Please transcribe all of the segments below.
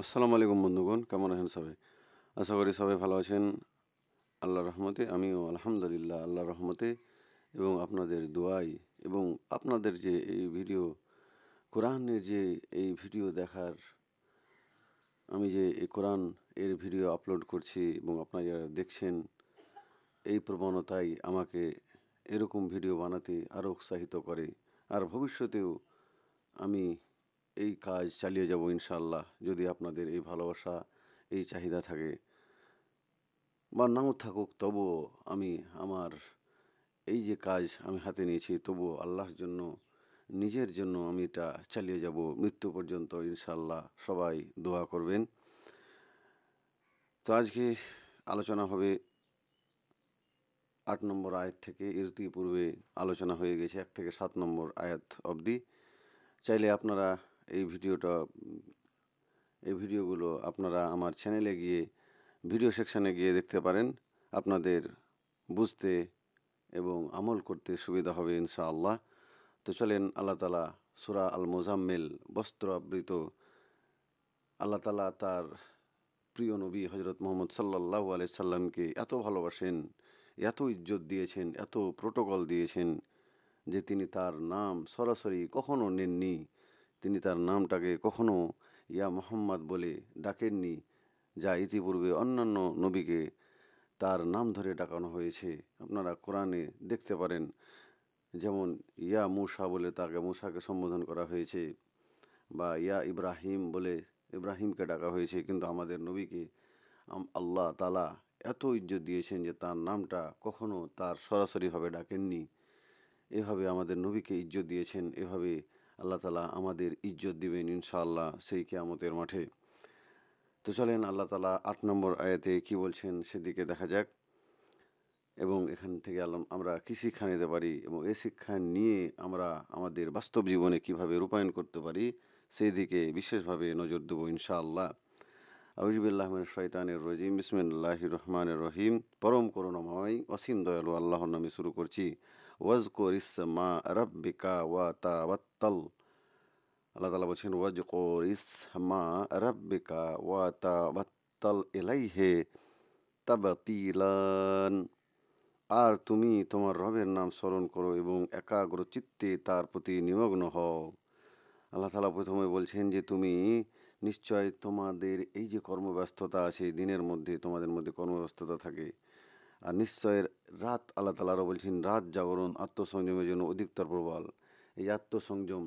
আসসালামু আলাইকুম বন্ধুগণ, কেমন আছেন সবাই? আশা করি সবাই ভালো আছেন আল্লাহর রহমতে। আমিও আলহামদুলিল্লাহ আল্লাহর রহমতে এবং আপনাদের দোয়ায় এবং আপনাদের যে এই ভিডিও কোরআনের যে এই ভিডিও দেখার, আমি যে এই কোরআন এর ভিডিও আপলোড করছি এবং আপনারা যারা দেখছেন, এই প্রবণতাই আমাকে এরকম ভিডিও বানাতে আরও উৎসাহিত করে। আর ভবিষ্যতেও আমি এই কাজ চালিয়ে যাব ইনশাআল্লাহ, যদি আপনাদের এই ভালোবাসা, এই চাহিদা থাকে বা নাও থাকুক, তবুও আমি আমার এই যে কাজ আমি হাতে নিয়েছি, তবুও আল্লাহর জন্য, নিজের জন্য আমি এটা চালিয়ে যাব মৃত্যু পর্যন্ত ইনশাআল্লাহ। সবাই দোয়া করবেন। তো আজকে আলোচনা হবে 8 নম্বর আয়াত থেকে। এর পূর্বে আলোচনা হয়ে গেছে 1 থেকে 7 নম্বর আয়াত অবধি। চাইলে আপনারা এই ভিডিওগুলো আপনারা আমার চ্যানেলে গিয়ে ভিডিও সেকশানে গিয়ে দেখতে পারেন। আপনাদের বুঝতে এবং আমল করতে সুবিধা হবে ইনশাআল্লাহ। তো চলেন, আল্লাহ তালা সূরা আল মুজাম্মিল, বস্ত্র আবৃত, আল্লাহ তালা তার প্রিয় নবী হজরত মুহাম্মদ সাল্লাল্লাহু আলাইহি সাল্লামকে এত ভালোবাসেন, এত ইজ্জত দিয়েছেন, এত প্রোটোকল দিয়েছেন যে তিনি তার নাম সরাসরি কখনো নেননি। তিনি তার নামটাকে কখনো ইয়া মুহাম্মদ বলে ডাকেননি, যা ইতিপূর্বে অন্যান্য নবীকে তার নাম ধরে ডাকানো হয়েছে। আপনারা কোরআনে দেখতে পারেন, যেমন ইয়া মূসা বলে তাকে মূসাকে সম্বোধন করা হয়েছে, বা ইয়া ইব্রাহিম বলে ইব্রাহিমকে ডাকা হয়েছে। কিন্তু আমাদের নবীকে আল্লাহ তালা এত ইজ্জত দিয়েছেন যে তার নামটা কখনো তার সরাসরিভাবে ডাকেননি। এভাবে আমাদের নবীকে ইজ্জত দিয়েছেন। এভাবে আল্লাহ তালা আমাদের ইজ্জত দিবেন ইনশাআল্লাহ সেই কিয়ামতের মাঠে। তো চলেন, আল্লাহ তালা 8 নম্বর আয়াতে কি বলছেন সেদিকে দেখা যাক, এবং এখান থেকে আমরা কী শিক্ষা নিতে পারি এবং এই শিক্ষা নিয়ে আমরা আমাদের বাস্তব জীবনে কিভাবে রূপায়ণ করতে পারি সেই দিকে বিশেষভাবে নজর দেবো ইনশাআল্লাহ। আউযুবিল্লাহি মিনাশ শাইতানির রাজিম, বিসমিল্লাহির রহমানির রহিম। পরম করুণাময় অসীম দয়ালু আল্লাহর নামে শুরু করছি। ওয়াজকুর ইসমা রাব্বিকা ওয়া তাওয়াক্কাল। আল্লাহ তাআলা বলছেন, ওয়াজকুর ইসমা রাব্বিকা ওয়া তাওয়াক্কাল ইলাইহি তাবতীলান। আর তুমি তোমার রবের নাম স্মরণ করো এবং একাগ্র চিত্তে তার প্রতি নিমগ্ন হও। আল্লাহ তাআলা প্রথমে বলছেন যে তুমি নিশ্চয় তোমাদের এই যে কর্মব্যস্ততা আছে, দিনের মধ্যে তোমাদের মধ্যে কর্মব্যস্ততা থাকে, আর নিশ্চয় রাত, আল্লাহ তাআলা আরও বলছেন রাত জাগরণ আত্মসংযমের জন্য অধিকতর প্রবল। এই আত্মসংযম,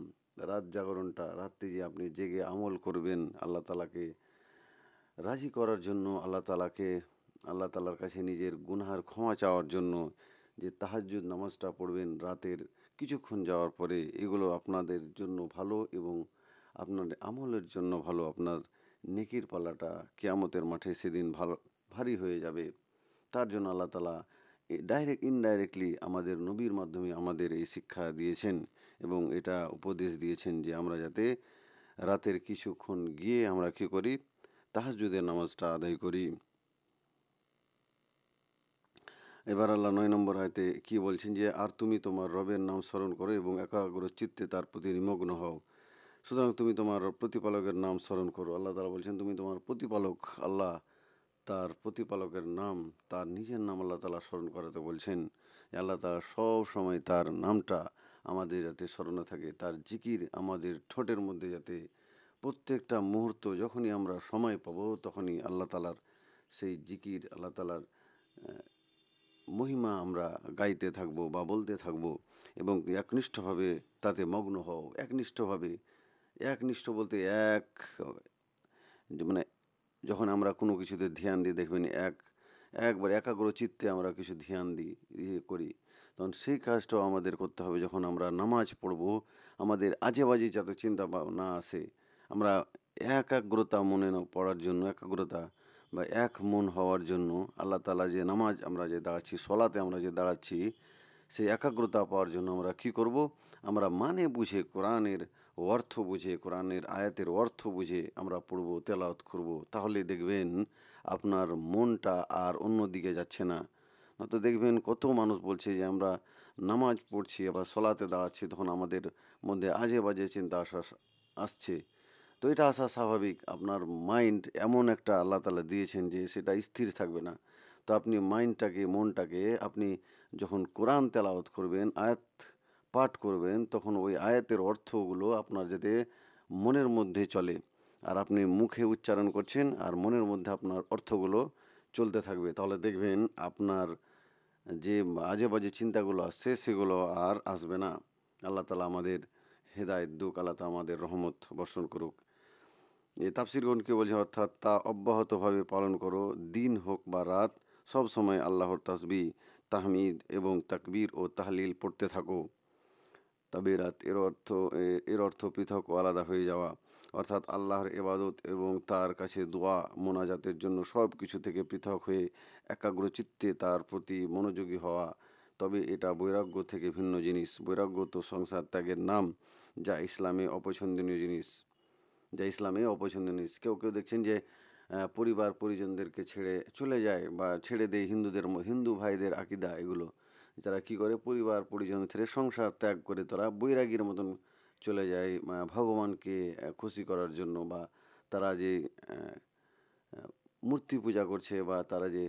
রাত জাগরণটা, রাত্রে যে আপনি জেগে আমল করবেন আল্লাহ তাআলাকে রাজি করার জন্য, আল্লাহ তাআলার কাছে নিজের গুনাহার ক্ষমা চাওয়ার জন্য, যে তাহাজ্জুদ নামাজটা পড়বেন রাতের কিছুক্ষণ যাওয়ার পরে, এগুলো আপনাদের জন্য ভালো এবং আপনার আমলের জন্য ভালো। আপনার নেকির পাল্লাটা কিয়ামতের মাঠে সেদিন ভারী হয়ে যাবে। তার জন্য আল্লাহ তাআলা ইনডাইরেক্টলি আমাদের নবীর মাধ্যমে আমাদের এই শিক্ষা দিয়েছেন এবং এটা উপদেশ দিয়েছেন যে আমরা যাতে রাতের কিছুক্ষণ গিয়ে আমরা কী করি, তাহাজ্জুদের নামাজটা আদায় করি। এবার আল্লাহ 9 নম্বর আয়াতে কি বলছেন, যে আর তুমি তোমার রবের নাম স্মরণ করো এবং একাগ্র চিত্তে তার প্রতি নিমগ্ন হও। সুতরাং তুমি তোমার প্রতিপালকের নাম স্মরণ করো। আল্লাহ তাআলা বলছেন তুমি তোমার প্রতিপালক আল্লাহ, তার প্রতিপালকের নাম, তার নিজের নাম আল্লাহ তাআলা স্মরণ করাতে বলছেন। আল্লাহ তাআলা সব সময় তার নামটা আমাদের যাতে স্মরণে থাকে, তার জিকির আমাদের ঠোঁটের মধ্যে যাতে প্রত্যেকটা মুহূর্ত, যখনই আমরা সময় পাবো তখনই আল্লাহ তাআলার সেই জিকির, আল্লাহ তাআলার মহিমা আমরা গাইতে থাকবো বা বলতে থাকবো এবং একনিষ্ঠভাবে তাতে মগ্ন হও। একনিষ্ঠ বলতে মানে যখন আমরা কোনো কিছুতে ধ্যান দিই, দেখবেন একবার একাগ্র চিত্তে আমরা কিছু ধ্যান দিই, করি, তখন সেই কাজটাও আমাদের করতে হবে। যখন আমরা নামাজ পড়বো, আমাদের আজে বাজে যত চিন্তা ভাবনা আসে, আমরা একাগ্রতা মনে পড়ার জন্য, একাগ্রতা বা এক মন হওয়ার জন্য আল্লাহ তাআলা যে নামাজ আমরা যে দাঁড়াচ্ছি, সলাতে আমরা যে দাঁড়াচ্ছি, সেই একাগ্রতা পাওয়ার জন্য আমরা কি করব, আমরা মানে বুঝে কোরআনের অর্থ বুঝে, কোরআনের আয়াতের অর্থ বুঝে আমরা পড়ব, তেলাওয়াত করব। তাহলে দেখবেন আপনার মনটা আর অন্য দিকে যাচ্ছে না। নয়তো দেখবেন কত মানুষ বলছে যে আমরা নামাজ পড়ছি, আবার সলাতে দাঁড়াচ্ছি, তখন আমাদের মধ্যে আজে বাজে চিন্তা আসছে। তো এটা আসা স্বাভাবিক। আপনার মাইন্ড এমন একটা আল্লাহ তাআলা দিয়েছেন যে সেটা স্থির থাকবে না। তো আপনি মাইন্ডটাকে, মনটাকে আপনি যখন কোরআন তেলাওয়াত করবেন, আয়াত পাঠ করবেন, তখন ওই আয়াতের অর্থগুলো আপনার যাতে মনের মধ্যে চলে। আর আপনি মুখে উচ্চারণ করছেন আর মনের মধ্যে আপনার অর্থগুলো চলতে থাকবে। তাহলে দেখবেন আপনার যে আজে বাজে চিন্তাগুলো আসছে সেগুলো আর আসবে না। আল্লাহ তাআলা আমাদের হেদায়েত দুক, আল্লাহ তাআলা আমাদের রহমত বর্ষণ করুক। এই তাফসীরগণ কি বলছে, অর্থাৎ তা অব্যাহতভাবে পালন করো, দিন হোক বা রাত, সব সময় আল্লাহর তাসবিহ, তাহমিদ এবং তাকবীর ও তাহলিল পড়তে থাকো। তাবিরাত এর অর্থ পৃথক ও আলাদা হয়ে যাওয়া, অর্থাৎ আল্লাহর ইবাদত এবং তার কাছে দোয়া মোনাজাতের জন্য সব কিছু থেকে পৃথক হয়ে একাগ্রচিত্তে তার প্রতি মনোযোগী হওয়া। তবে এটা বৈরাগ্য থেকে ভিন্ন জিনিস। বৈরাগ্য তো সংসার ত্যাগের নাম, যা ইসলামে অপছন্দনীয় জিনিস। কেউ কেউ দেখছেন যে পরিবার পরিজনদেরকে ছেড়ে চলে যায় বা ছেড়ে দেয়। হিন্দু ভাইদের আকিদা এগুলো, যারা কি করে পরিবার পরিজন ছেড়ে সংসার ত্যাগ করে তারা বৈরাগীর মতন চলে যায় ভগবানকে খুশি করার জন্য, বা তারা যে আহ, আহ, মূর্তি পূজা করছে বা তারা যে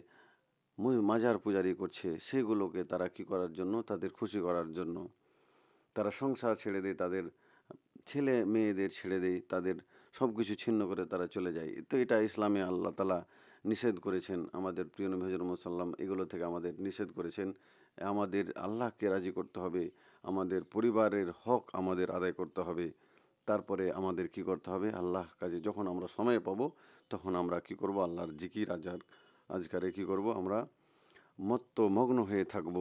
মাজার পূজারি করছে সেগুলোকে তারা কি করার জন্য, তাদের খুশি করার জন্য তারা সংসার ছেড়ে দেয়, তাদের ছেলে মেয়েদের ছেড়ে দেয়, তাদের সব কিছু ছিন্ন করে তারা চলে যায়। তো এটা ইসলামে আল্লাহ তাআলা নিষেধ করেছেন। আমাদের প্রিয় নবী হজরত মুহাম্মদ সাল্লাম এগুলো থেকে আমাদের নিষেধ করেছেন। আমাদের আল্লাহকে রাজি করতে হবে, আমাদের পরিবারের হক আমাদের আদায় করতে হবে। তারপরে আমাদের কি করতে হবে, আল্লাহর কাছে যখন আমরা সময় পাবো তখন আমরা কি করব, আল্লাহর জিকির আজকারে কি করব, আমরা মগ্ন হয়ে থাকব।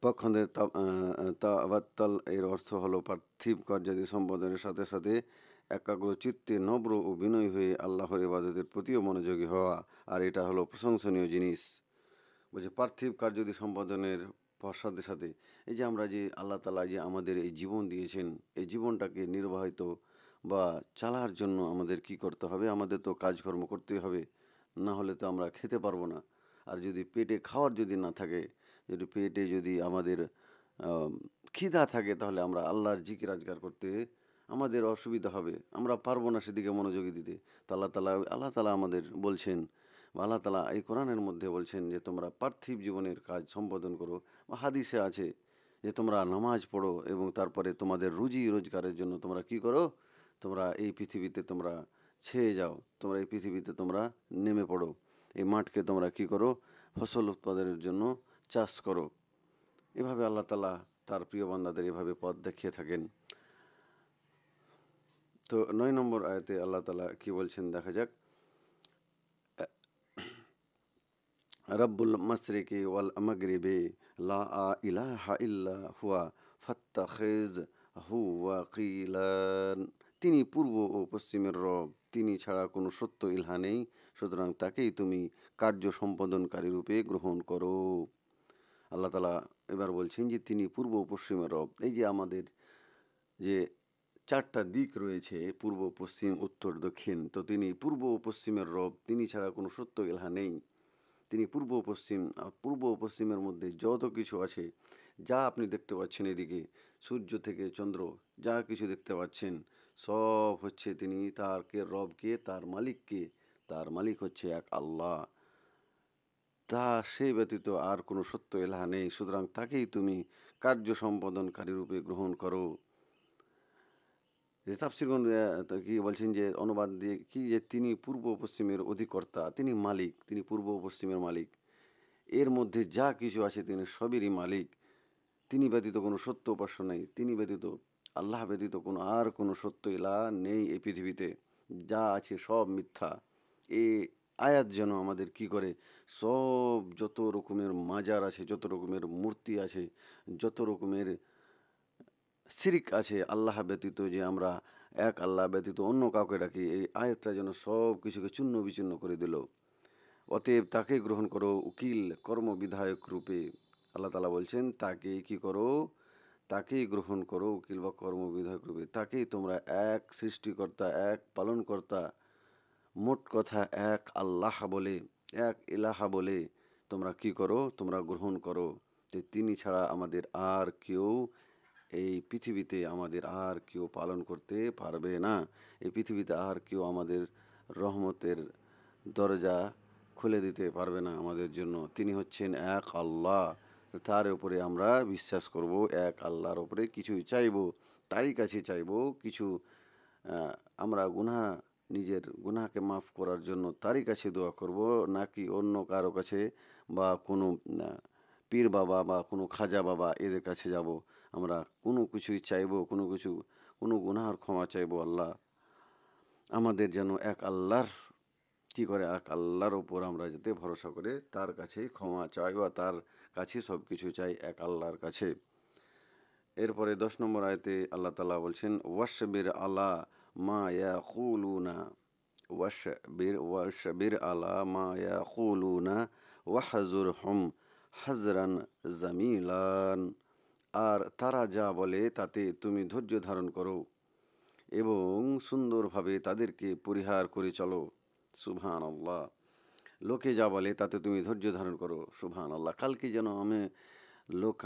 পক্ষান্তরে তাওয়াক্কুল এর অর্থ হলো পার্থিব কার্যাদি সম্পাদনের সাথে সাথে একাগ্র চিত্তে নম্র ও বিনয়ী হয়ে আল্লাহর ইবাদতের প্রতিও মনোযোগী হওয়া। আর এটা হলো প্রশংসনীয় জিনিস। বলছে পার্থিব কার্যাদি সম্পাদনের সাথে সাথে এই যে আমরা যে আল্লাহ তাআলা যে আমাদের এই জীবন দিয়েছেন, এই জীবনটাকে নির্বাহিত বা চালার জন্য আমাদের কি করতে হবে, আমাদের তো কাজকর্ম করতেই হবে, না হলে তো আমরা খেতে পারবো না। আর যদি পেটে খাওয়ার যদি না থাকে, যদি পেটে যদি আমাদের আম, খিদা থাকে, তাহলে আমরা আল্লাহর জিকির আজকার করতে আমাদের অসুবিধা হবে, আমরা পারবো না সেদিকে মনোযোগী দিতে। তো আল্লাহ তাআলা আমাদের বলছেন, বা আল্লাহ তাআলা এই কোরআনের মধ্যে বলছেন যে তোমরা পার্থিব জীবনের কাজ সম্পাদন করো। বা হাদিসে আছে যে তোমরা নামাজ পড়ো এবং তারপরে তোমাদের রুজি রোজগারের জন্য তোমরা কি করো, তোমরা এই পৃথিবীতে তোমরা ছেয়ে যাও, তোমরা এই পৃথিবীতে তোমরা নেমে পড়ো, এই মাঠকে তোমরা কি করো, ফসল উৎপাদনের জন্য চাষ করো। এভাবে আল্লাহ তাআলা তার প্রিয় বান্দাদের এভাবে পথ দেখিয়ে থাকেন। তো 9 নম্বর আয়াতে আল্লাহ তাআলা কি বলছেন দেখা যাক। রব্বুল মাশরিকি ওয়াল মাগরিবি লা ইলাহা ইল্লা হুয়া ফাত্তাখিযহু ওয়াকিলান। তিনি পূর্ব ও পশ্চিমের রব, তিনি ছাড়া কোনো সত্য ইলাহ নেই, সুতরাং তাকেই তুমি কার্য সম্পাদনকারী রূপে গ্রহণ করো। আল্লাহ তাআলা এবার বলছেন যে তিনি পূর্ব ও পশ্চিমের রব। এই যে আমাদের যে চারটা দিক রয়েছে, পূর্ব পশ্চিম উত্তর দক্ষিণ, তো তিনি পূর্ব ও পশ্চিমের রব, তিনি ছাড়া কোনো সত্য ইলাহ নেই। তিনি পূর্ব ও পশ্চিম, আর পূর্ব ও পশ্চিমের মধ্যে যত কিছু আছে, যা আপনি দেখতে পাচ্ছেন এদিকে সূর্য থেকে চন্দ্র, যা কিছু দেখতে পাচ্ছেন সব হচ্ছে তিনি তার রবকে, তার মালিককে, তার মালিক হচ্ছে এক আল্লাহ। তা সে ব্যতীত আর কোনো সত্য এলাহা নেই, সুতরাং তাকেই তুমি কার্য সম্পাদনকারী রূপে গ্রহণ করো। যে তাফসীরগণ কি বলছেন যে অনুবাদ দিয়ে কি, যে তিনি পূর্ব ও পশ্চিমের অধিকর্তা, তিনি মালিক, তিনি পূর্ব ও পশ্চিমের মালিক, এর মধ্যে যা কিছু আছে তিনি সবেরই মালিক। তিনি ব্যতীত কোনো সত্য উপাস্য নেই, তিনি ব্যতীত, আল্লাহ ব্যতীত কোনো সত্য ইলাহ নেই এই পৃথিবীতে, যা আছে সব মিথ্যা। এই আয়াত যেন আমাদের কি করে, সব যত রকমের মাজার আছে, যত রকমের মূর্তি আছে, যত রকমের শিরিক আছে আল্লাহ ব্যতীত, যে আমরা এক আল্লাহ ব্যতীত অন্য কাউকে ডাকি, এই আয়াতটা যেন সব কিছুকে চূর্ণ বিচূর্ণ করে দিল। অতএব তাকে গ্রহণ করো উকিল কর্মবিধায়ক রূপে। আল্লাহ তাআলা বলছেন তাকে কি করো, তাকেই গ্রহণ করো উকিল বা কর্মবিধায়ক রূপে, তাকেই তোমরা এক সৃষ্টিকর্তা, এক পালনকর্তা, মোট কথা এক আল্লাহ বলে, এক ইলাহা বলে তোমরা কি করো, তোমরা গ্রহণ করো যে তিনি ছাড়া আমাদের আর কেউ এই পৃথিবীতে আমাদের আর কেউ পালন করতে পারবে না। এই পৃথিবীতে আর কেউ আমাদের রহমতের দরজা খুলে দিতে পারবে না আমাদের জন্য। তিনি হচ্ছেন এক আল্লাহ। তার উপরে আমরা বিশ্বাস করব, এক আল্লাহর উপরে কিছুই চাইব, তারই কাছে চাইব কিছু। আমরা নিজের গুনাহকে মাফ করার জন্য তারই কাছে দোয়া করব, নাকি অন্য কারো কাছে বা কোনো পীর বাবা বা কোনো খাজা বাবা এদের কাছে যাব। আমরা কোনো কিছুই চাইব, কোনো গুনাহর ক্ষমা চাইব। আল্লাহ আমাদের যেন এক আল্লাহর এক আল্লাহর ওপর আমরা যাতে ভরসা করে তার কাছেই ক্ষমা চাই বা তার কাছে সব কিছু চাই, এক আল্লাহর কাছে। এরপরে 10 নম্বর আয়াতে আল্লাহ তাআলা বলছেন, ওয়াসবির আলা মা ইয়াকুলুনা, ওয়াসবির আলা মা ইয়াকুলুনা ওয়াহজুরহুম হাজরান জামিলান। আর তারা যা বলে তাতে তুমি ধৈর্য ধারণ করো এবং সুন্দরভাবে তাদেরকে পরিহার করে চলো। সুবহানাল্লাহ। লোকে যা বলে তাতে তুমি ধৈর্য ধারণ করো। সুবহানাল্লাহ। কালকে যেন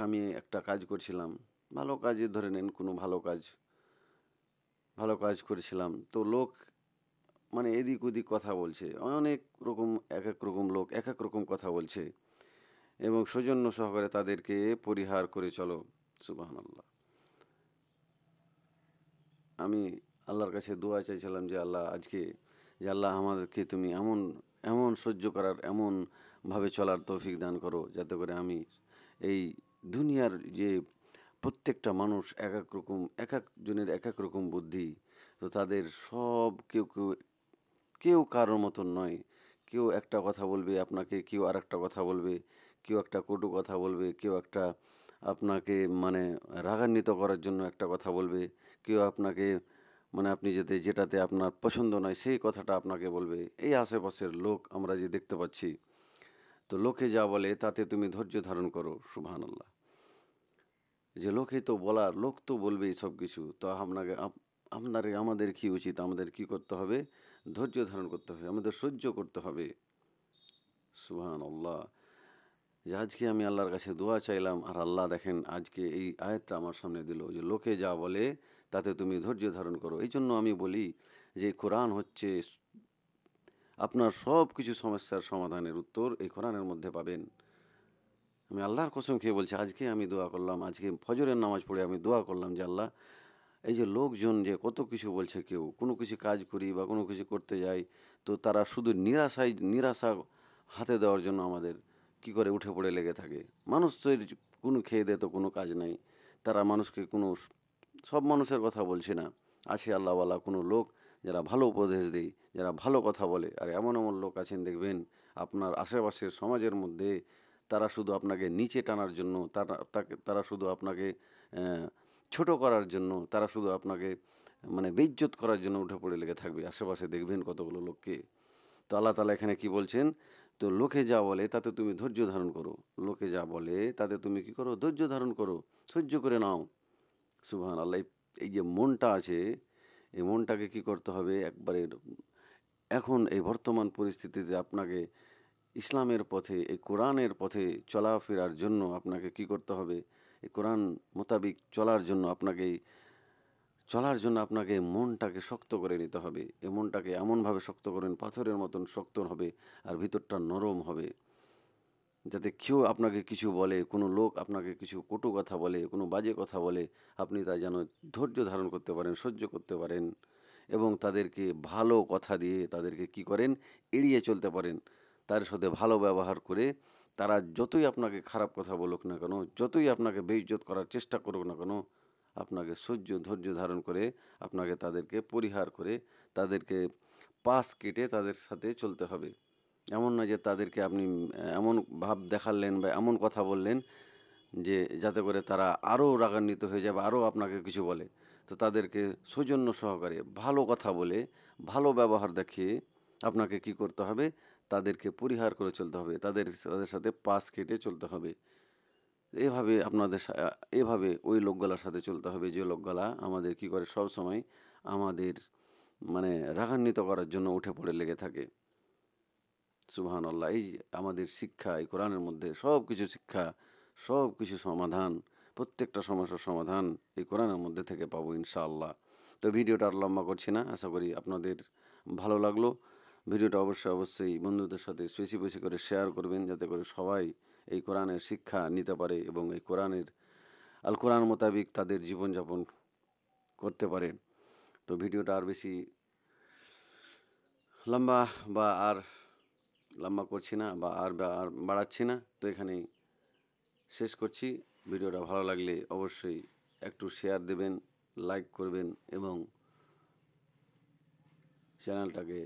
আমি একটা কাজ করছিলাম, ভালো কাজে ধরে নেন, কোনো ভালো কাজ করেছিলাম। তো লোক মানে এদিক ওদিক কথা বলছে, অনেক রকম এক এক রকম লোক এক এক রকম কথা বলছে, এবং সৌজন্য সহকারে তাদেরকে পরিহার করে চলো। সুবহানাল্লাহ। আমি আল্লাহর কাছে দোয়া চাইছিলাম যে আল্লাহ আমাদেরকে তুমি এমন এমন সহ্য করার, এমনভাবে চলার তৌফিক দান করো, যাতে করে আমি এই দুনিয়ার যে প্রত্যেকটা মানুষ এক একজনের এক এক রকম বুদ্ধি, তো তাদের সব কেউ কারোর মতন নয়। কেউ একটা কথা বলবে আপনাকে, কেউ আর একটা কথা বলবে, কেউ একটা কটু কথা বলবে, কেউ একটা আপনাকে মানে রাগান্বিত করার জন্য একটা কথা বলবে, কেউ আপনাকে মানে আপনি যেটাতে আপনার পছন্দ নয় সেই কথাটা আপনাকে বলবে। এই আশেপাশের লোক আমরা যে দেখতে পাচ্ছি, তো লোকে যা বলে তাতে তুমি ধৈর্য ধারণ করো। সুবহানাল্লাহ। যে লোক তো বলবেই সব কিছু, তো আমাদের কি উচিত, আমাদের কি করতে হবে? ধৈর্য ধারণ করতে হবে, আমাদের সহ্য করতে হবে। সুবহানাল্লাহ। যে আজকে আমি আল্লাহর কাছে দোয়া চাইলাম, আর আল্লাহ দেখেন আজকে এই আয়াতটা আমার সামনে দিল, যে লোকে যা বলে তাতে তুমি ধৈর্য ধারণ করো। এই জন্য আমি বলি যে কোরআন হচ্ছে আপনার সব কিছু সমস্যার সমাধানের উত্তর এই কোরআনের মধ্যে পাবেন। আমি আল্লাহর কসম খেয়ে বলছি, আজকে আমি দোয়া করলাম, আজকে ফজরের নামাজ পড়ে আমি দোয়া করলাম যে আল্লাহ, এই যে লোকজন যে কত কিছু বলছে, কেউ কোনো কিছু কাজ করি বা কোনো কিছু করতে যাই, তো তারা শুধু নিরাশা হাতে দেওয়ার জন্য আমাদের কি করে উঠে পড়ে লেগে থাকে। মানুষের কোনো খেয়ে দেয় তো কোনো কাজ নাই, তারা মানুষকে সব মানুষের কথা বলছি না, আছে আল্লাহওয়ালা কোনো লোক যারা ভালো উপদেশ দেয়, যারা ভালো কথা বলে। আর এমন এমন লোক আছেন দেখবেন আপনার আশেপাশের সমাজের মধ্যে, তারা শুধু আপনাকে নিচে টানার জন্য, তারা শুধু আপনাকে ছোট করার জন্য, তারা শুধু আপনাকে মানে বেইজ্জত করার জন্য উঠে পড়ে লেগে থাকবে। আশেপাশে দেখবেন কতগুলো লোককে। তো আল্লাহ তাআলা এখানে কি বলছেন? তো লোকে যা বলে তাতে তুমি ধৈর্য ধারণ করো। লোকে যা বলে তাতে তুমি কি করো? ধৈর্য ধারণ করো, সহ্য করে নাও। সুবহানাল্লাহ। এই যে মনটা আছে, এই মনটাকে কি করতে হবে? একবারে এখন এই বর্তমান পরিস্থিতিতে আপনাকে ইসলামের পথে, এই কোরআনের পথে চলাফেরার জন্য আপনাকে কি করতে হবে? এই কোরআন মোতাবিক চলার জন্য আপনাকে মনটাকে শক্ত করে নিতে হবে। এই মনটাকে এমনভাবে শক্ত করেন, পাথরের মতন শক্ত হবে, আর ভিতরটা নরম হবে, যাতে কেউ আপনাকে কিছু বলে, কোনো লোক আপনাকে কিছু কটু কথা বলে, কোনো বাজে কথা বলে, আপনি তা যেন ধৈর্য ধারণ করতে পারেন, সহ্য করতে পারেন, এবং তাদেরকে ভালো কথা দিয়ে তাদেরকে কি করেন? এড়িয়ে চলতে পারেন। তার সাথে ভালো ব্যবহার করে, তারা যতই আপনাকে খারাপ কথা বলুক না কেন, যতই আপনাকে বেইজ্জত করার চেষ্টা করুক না কেন, আপনাকে ধৈর্য ধারণ করে আপনাকে তাদেরকে পরিহার করে, তাদেরকে পাশ কেটে তাদের সাথে চলতে হবে। এমন না যে তাদেরকে আপনি এমন ভাব দেখালেন বা এমন কথা বললেন যে যাতে করে তারা আরও রাগান্বিত হয়ে যায় বা আরও আপনাকে কিছু বলে। তো তাদেরকে সৌজন্য সহকারে ভালো কথা বলে, ভালো ব্যবহার দেখিয়ে আপনাকে কি করতে হবে? তাদেরকে পরিহার করে চলতে হবে, তাদের সাথে পাশ কেটে চলতে হবে। এভাবে ওই লোকগুলার সাথে চলতে হবে যে লোকগুলা আমাদের কি করে? সব সময় আমাদের মানে রাগান্বিত করার জন্য উঠে পড়ে লেগে থাকে। সুবহানাল্লাহ। এই আমাদের শিক্ষা, এই কোরআনের মধ্যে সব কিছু শিক্ষা, সব কিছু সমাধান প্রত্যেকটা সমস্যার সমাধান এই কোরআনের মধ্যে থেকে পাবো ইনশাআল্লাহ। তো ভিডিওটা আর লম্বা করছি না, আশা করি আপনাদের ভালো লাগলো। ভিডিওটা অবশ্যই বন্ধুদের সাথে বেশি বেশি করে শেয়ার করবেন, যাতে করে সবাই এই কোরআনের শিক্ষা নিতে পারে এবং এই আল কোরআন মোতাবিক তাদের জীবনযাপন করতে পারে। তো ভিডিওটা আর বেশি লম্বা বা আর লম্বা করছি না বা আর বাড়াচ্ছি না, তো এখানেই শেষ করছি। ভিডিওটা ভালো লাগলে অবশ্যই একটু শেয়ার দেবেন, লাইক করবেন এবং চ্যানেলটাকে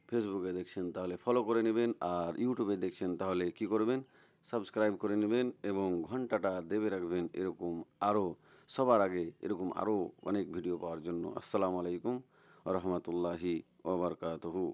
ফেসবুকে দেখছেন তাহলে ফলো করে নেবেন, আর ইউটিউবে দেখছেন তাহলে কি করবেন, সাবস্ক্রাইব করে নেবেন এবং ঘন্টাটা দেবে রাখবেন এরকম আরও সবার আগে এরকম আরও অনেক ভিডিও পাওয়ার জন্য। আসসালামু আলাইকুম ওয়া রাহমাতুল্লাহি ওয়া বারাকাতুহু।